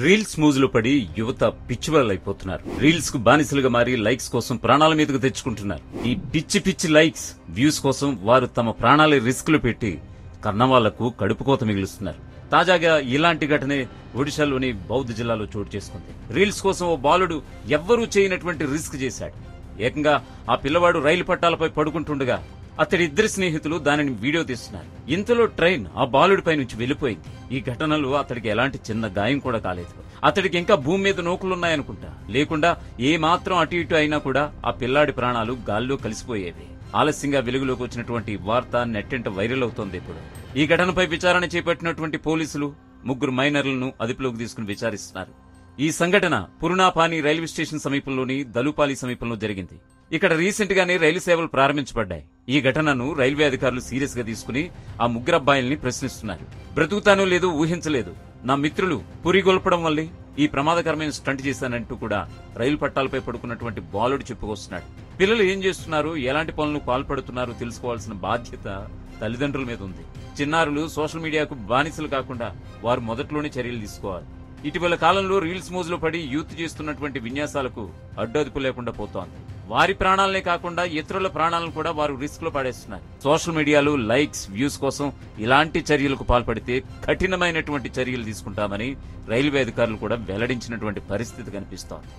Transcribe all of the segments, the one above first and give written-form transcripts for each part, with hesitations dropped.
Reels మూజులో పడి యువత పిచ్చివాళ్ళైపోతున్నారు. Reels కు బానిసలుగా మారి లైక్స్ కోసం ప్రాణాల మీదకు తెచ్చుకుంటున్నారు. ఈ పిచ్చి లైక్స్, వ్యూస్ కోసం వారు తమ ప్రాణాల రిస్క్ లో పెట్టి కన్నవాళ్లకు కడుపుకోత మిగులుస్తున్నారు. తాజాగా ఇలాంటి ఘటనే ఒడిశాలోని బౌద్ధ జిల్లాలో చోటు చేసుకుంది. రీల్స్ కోసం ఓ బాలుడు ఎవ్వరూ చేయనటువంటి రిస్క్ చేశాడు. ఏకంగా ఆ పిల్లవాడు రైలు పట్టాలపై పడుకుంటుండగా అతడి ఇద్దరు స్నేహితులు దానిని వీడియో తీస్తున్నారు. ఇంతలో ట్రైన్ ఆ బాలుడిపై నుంచి వెళ్లిపోయింది. ఈ ఘటనలో అతడికి ఎలాంటి చిన్న గాయం కూడా కాలేదు. అతడికి ఇంకా భూమి మీద నూకులున్నాయనుకుంటా. లేకుండా ఏ మాత్రం అటు ఇటు అయినా కూడా ఆ పిల్లాడి ప్రాణాలు గాల్లో కలిసిపోయేవి. ఆలస్యంగా వెలుగులోకి వచ్చినటువంటి వార్త నెట్టింట వైరల్ అవుతోంది. ఇప్పుడు ఈ ఘటనపై విచారణ చేపట్టినటువంటి పోలీసులు ముగ్గురు మైనర్లను అదుపులోకి తీసుకుని విచారిస్తున్నారు. ఈ సంఘటన పురునాపాని రైల్వే స్టేషన్ సమీపంలోని దలుపాలి సమీపంలో జరిగింది. ఇక్కడ రీసెంట్ గానే రైలు సేవలు ప్రారంభించబడ్డాయి. ఈ ఘటనను రైల్వే అధికారులు సీరియస్ గా తీసుకుని ఆ ముగ్గురు అబ్బాయిల్ని ప్రశ్నిస్తున్నారు. బ్రతుకుతానో లేదో ఊహించలేదు, నా మిత్రులు పురిగొల్పడం వల్లే ఈ ప్రమాదకరమైన స్టంట్ చేశానంటూ కూడా రైలు పట్టాలపై పడుకున్నటువంటి బాలుడు చెప్పుకొస్తున్నాడు. పిల్లలు ఏం చేస్తున్నారు, ఎలాంటి పనులకు పాల్పడుతున్నారో తెలుసుకోవాల్సిన బాధ్యత తల్లిదండ్రుల మీద ఉంది. చిన్నారులు సోషల్ మీడియాకు బానిసలు కాకుండా వారు మొదట్లోనే చర్యలు తీసుకోవాలి. ఇటీవల కాలంలో రీల్స్ మోజులో పడి యూత్ చేస్తున్నటువంటి విన్యాసాలకు అడ్డదుపు లేకుండా పోతోంది. వారి ప్రాణాలనే కాకుండా ఇతరుల ప్రాణాలను కూడా వారు రిస్క్ లో పడేస్తున్నారు. సోషల్ మీడియాలో లైక్స్, వ్యూస్ కోసం ఇలాంటి చర్యలకు పాల్పడితే కఠినమైనటువంటి చర్యలు తీసుకుంటామని రైల్వే అధికారులు కూడా వెల్లడించినటువంటి పరిస్థితి కనిపిస్తోంది.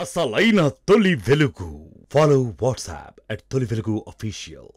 అసలైన తొలి వెలుగు. Follow WhatsApp at Toli Velugu Official.